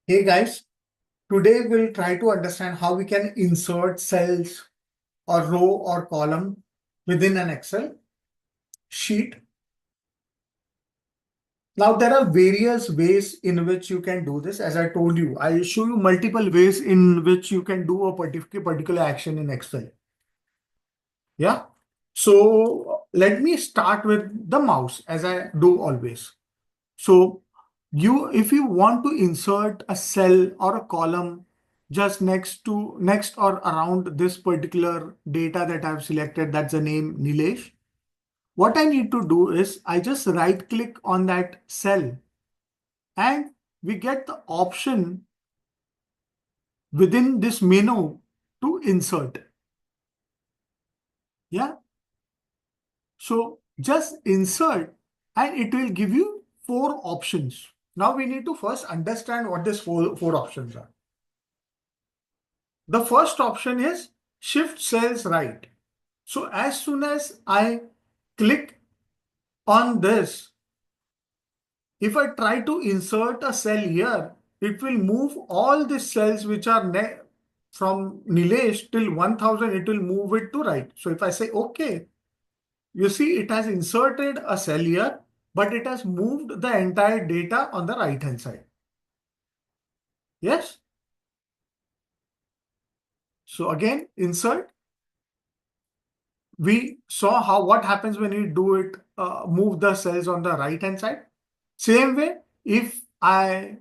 Hey guys, today we'll try to understand how we can insert cells or row or column within an Excel sheet. Now there are various ways in which you can do this. As I told you, I'll show you multiple ways in which you can do a particular action in Excel. Yeah. So let me start with the mouse as I do always. So if you want to insert a cell or a column just next or around this particular data that I've selected, that's the name Nilesh. What I need to do is I just right click on that cell and we get the option within this menu to insert. Yeah. So just insert and it will give you four options. Now we need to first understand what these four options are. The first option is shift cells right. So as soon as I click on this, if I try to insert a cell here, it will move all the cells which are from Nilesh till 1000, it will move it to right. So if I say OK, you see it has inserted a cell here, but it has moved the entire data on the right hand side. Yes. So again, insert. We saw what happens when you do it, move the cells on the right hand side. Same way, if I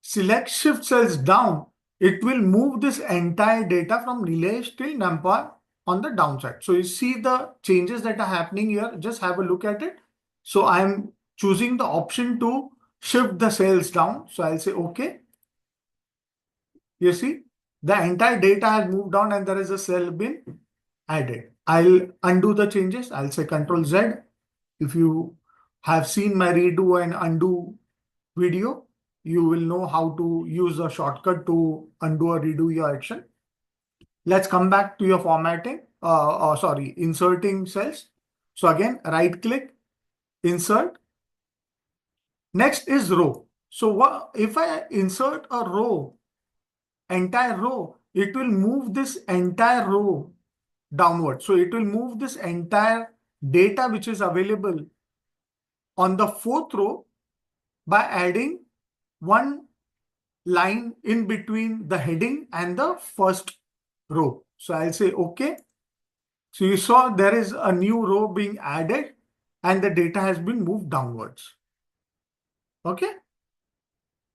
select shift cells down, it will move this entire data from Nilesh till Nampal on the downside. So you see the changes that are happening here. Just have a look at it. So I'm choosing the option to shift the cells down. So I'll say OK. You see the entire data has moved down and there is a cell been added. I'll undo the changes. I'll say Control Z. If you have seen my redo and undo video, you will know how to use a shortcut to undo or redo your action. Let's come back to your formatting, inserting cells. So again, right click, insert. Next is row. So if I insert a row, entire row, it will move this entire row downward. So it will move this entire data which is available on the fourth row by adding one line in between the heading and the first row. So I'll say OK. So you saw there is a new row being added and the data has been moved downwards. Okay.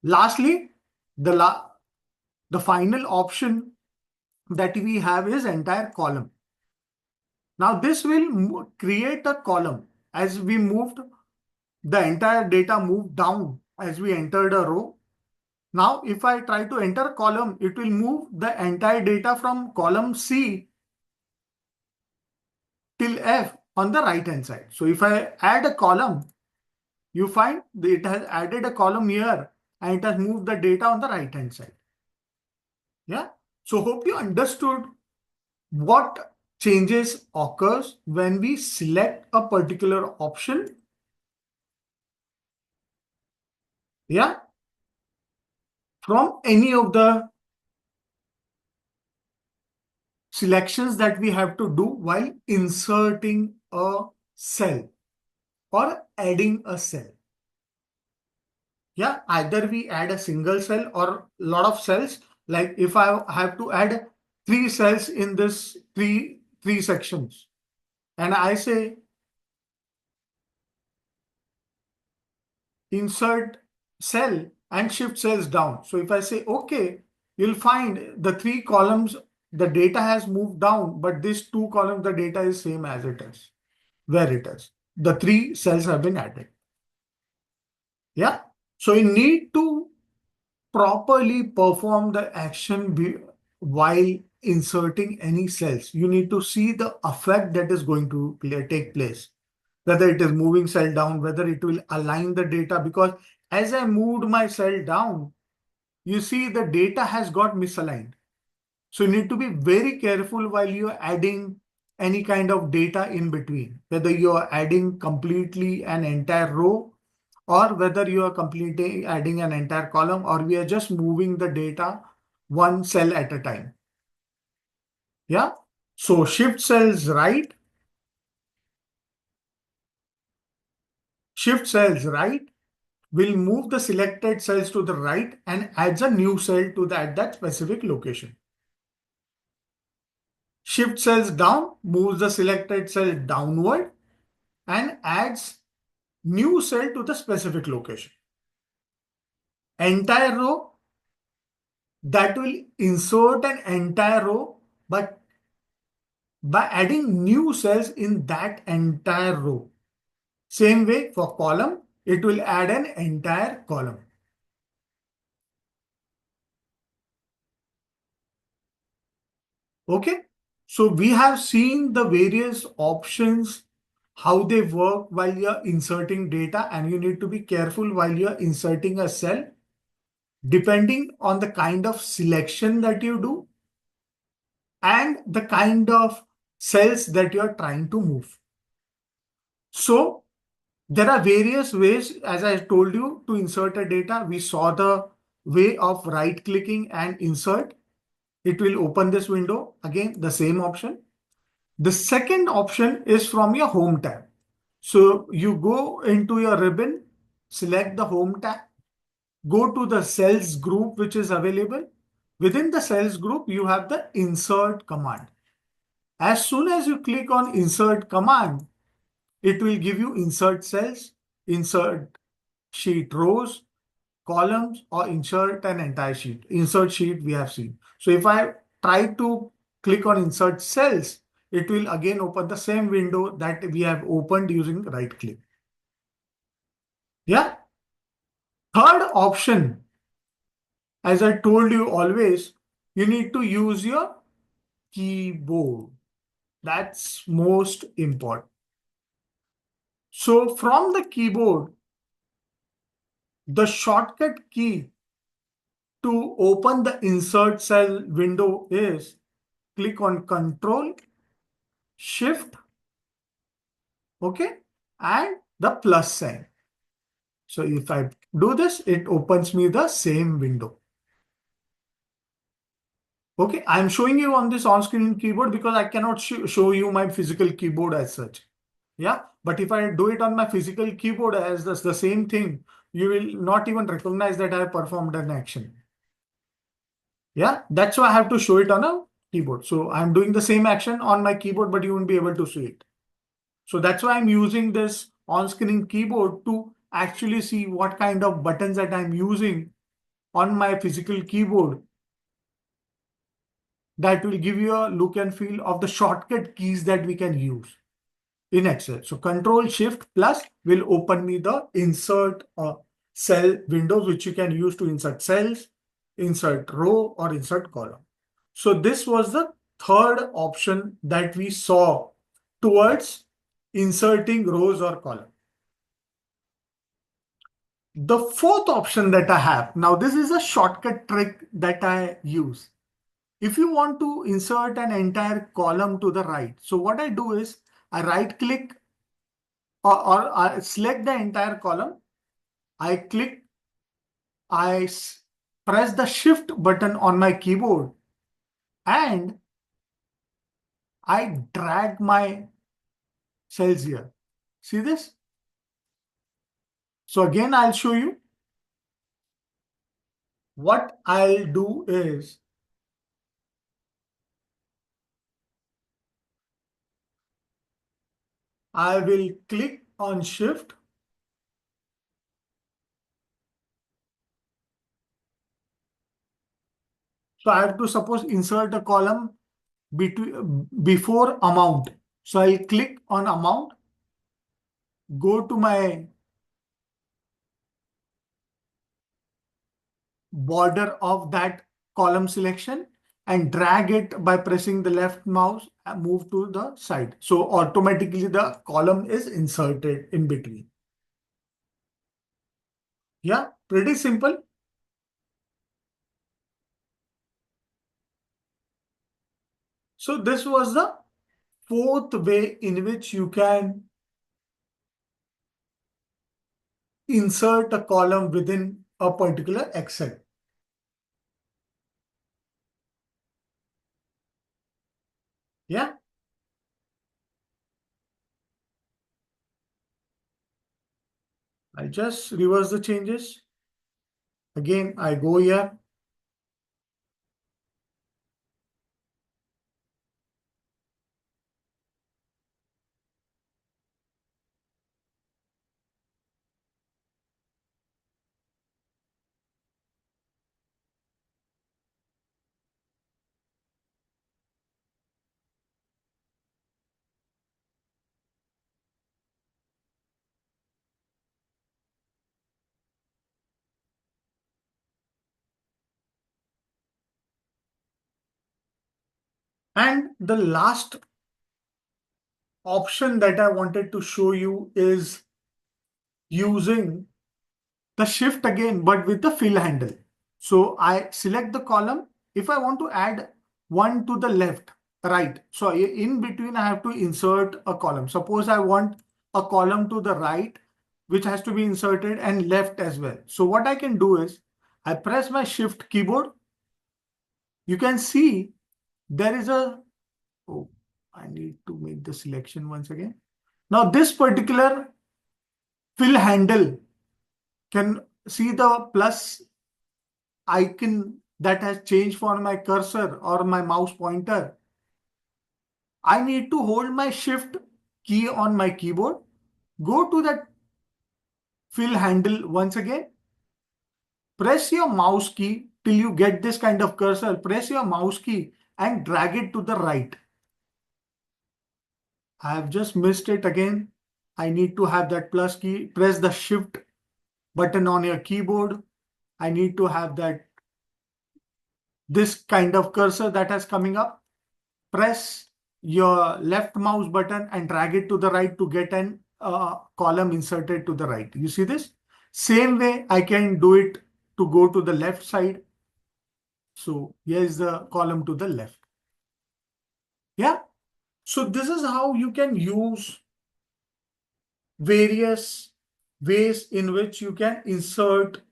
Lastly, the final option that we have is entire column. Now this will create a column as we moved the entire data moved down as we entered a row. Now, if I try to enter a column, it will move the entire data from column C till F on the right hand side. So if I add a column, you find that it has added a column here and it has moved the data on the right hand side. Yeah. So hope you understood what changes occurs when we select a particular option. Yeah. From any of the selections that we have to do while inserting a cell or adding a cell. Yeah, either we add a single cell or lot of cells. Like if I have to add 3 cells in this three sections, and I say insert cell and shift cells down. So if I say OK, you'll find the 3 columns, the data has moved down, but these 2 columns, the data is same as it is, where it is. The 3 cells have been added. Yeah. So you need to properly perform the action while inserting any cells. You need to see the effect that is going to take place, whether it is moving cell down, whether it will align the data, because as I moved my cell down, you see the data has got misaligned. So you need to be very careful while you're adding any kind of data in between, whether you're adding completely an entire row or whether you are completely adding an entire column, or we are just moving the data one cell at a time. Yeah. So shift cells right will move the selected cells to the right and adds a new cell to at that specific location. Shift cells down moves the selected cell downward and adds new cell to the specific location. Entire row, that will insert an entire row, but by adding new cells in that entire row. Same way for column, it will add an entire column. Okay. So we have seen the various options, how they work while you're inserting data, and you need to be careful while you're inserting a cell, depending on the kind of selection that you do and the kind of cells that you're trying to move. So there are various ways, as I told you, to insert a data. We saw the way of right clicking and insert. It will open this window. Again, the same option. The second option is from your home tab. So you go into your ribbon, select the home tab, go to the cells group which is available. Within the cells group, you have the insert command. As soon as you click on insert command, it will give you insert cells, insert sheet rows, columns, or insert an entire sheet. Insert sheet we have seen. So if I try to click on insert cells, it will again open the same window that we have opened using right click. Yeah. Third option, as I told you always, you need to use your keyboard. That's most important. So from the keyboard, the shortcut key to open the insert cell window is click on Control, Shift, okay, and the plus sign. So if I do this, it opens me the same window. Okay, I'm showing you on this on-screen keyboard because I cannot show you my physical keyboard as such. Yeah, but if I do it on my physical keyboard as the same thing, you will not even recognize that I have performed an action. Yeah, that's why I have to show it on a keyboard. So I'm doing the same action on my keyboard, but you won't be able to see it. So that's why I'm using this on-screen keyboard to actually see what kind of buttons that I'm using on my physical keyboard. That will give you a look and feel of the shortcut keys that we can use in Excel. So Control Shift Plus will open me the insert cell window, which you can use to insert cells, insert row, or insert column. So this was the third option that we saw towards inserting rows or column. The fourth option that I have, now this is a shortcut trick that I use. If you want to insert an entire column to the right, so what I do is I right click or I select the entire column. I click, press the shift button on my keyboard and I drag my cells here. See this? So again, I'll show you. What I'll do is I will click on shift. So I have to suppose insert a column before amount. So I'll click on amount, go to my border of that column selection and drag it by pressing the left mouse and move to the side. So automatically the column is inserted in between. Yeah, pretty simple. So this was the fourth way in which you can insert a column within a particular Excel. Yeah, I'll just reverse the changes. Again, I go here. And the last option that I wanted to show you is using the shift again, but with the fill handle. So I select the column. If I want to add one to the left, right. So in between, I have to insert a column. Suppose I want a column to the right, which has to be inserted, and left as well. So what I can do is I press my shift keyboard. You can see there is a, oh, I need to make the selection once again. Now this particular fill handle, can see the plus icon that has changed for my cursor or my mouse pointer. I need to hold my shift key on my keyboard, go to that fill handle once again, press your mouse key till you get this kind of cursor, press your mouse key and drag it to the right. I have just missed it again. I need to have that plus key, press the shift button on your keyboard. I need to have that this kind of cursor that is coming up. Press your left mouse button and drag it to the right to get an column inserted to the right. You see this? Same way I can do it to go to the left side. So here is the column to the left. Yeah. So this is how you can use various ways in which you can insert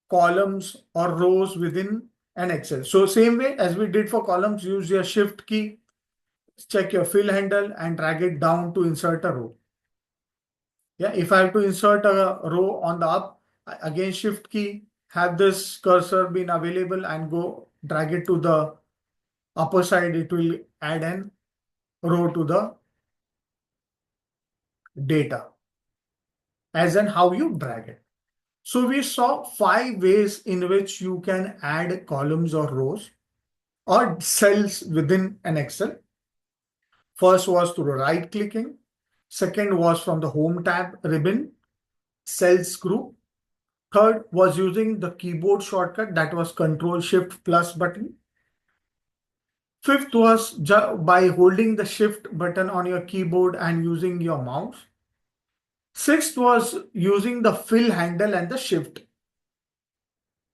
columns or rows within an Excel. So same way as we did for columns, use your shift key, check your fill handle and drag it down to insert a row. Yeah, if I have to insert a row on the up, again shift key, have this cursor been available and go drag it to the upper side, it will add an row to the data, as in how you drag it. So we saw 5 ways in which you can add columns or rows or cells within an Excel. First was through right clicking. Second was from the home tab ribbon, cells group. Third was using the keyboard shortcut, that was Control Shift plus button. Fifth was by holding the shift button on your keyboard and using your mouse. Sixth was using the fill handle and the shift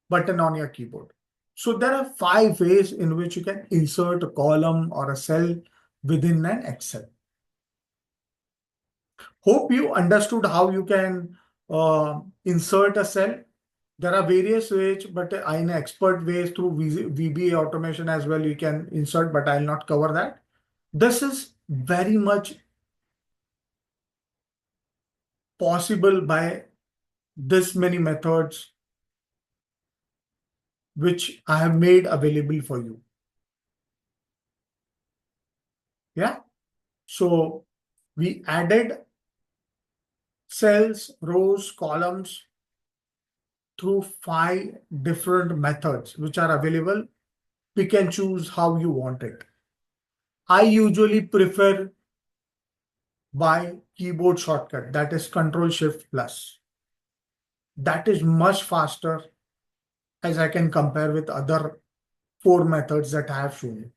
button on your keyboard. So there are 5 ways in which you can insert a column or a cell within an Excel. Hope you understood how you can insert a cell. There are various ways, but in expert ways through VBA automation as well, you can insert, but I'll not cover that. This is very much possible by this many methods which I have made available for you. Yeah. So we added cells, rows, columns through 5 different methods which are available. Pick and choose how you want it. I usually prefer by keyboard shortcut, that is Control Shift plus. That is much faster as I can compare with other 4 methods that I have shown you.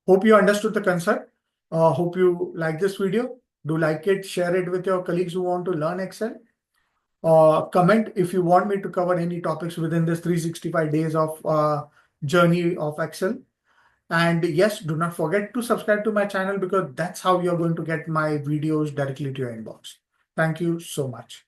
Hope you understood the concept. Hope you like this video. Do like it, share it with your colleagues who want to learn Excel. Comment if you want me to cover any topics within this 365 days of journey of Excel. And yes, do not forget to subscribe to my channel because that's how you're going to get my videos directly to your inbox. Thank you so much.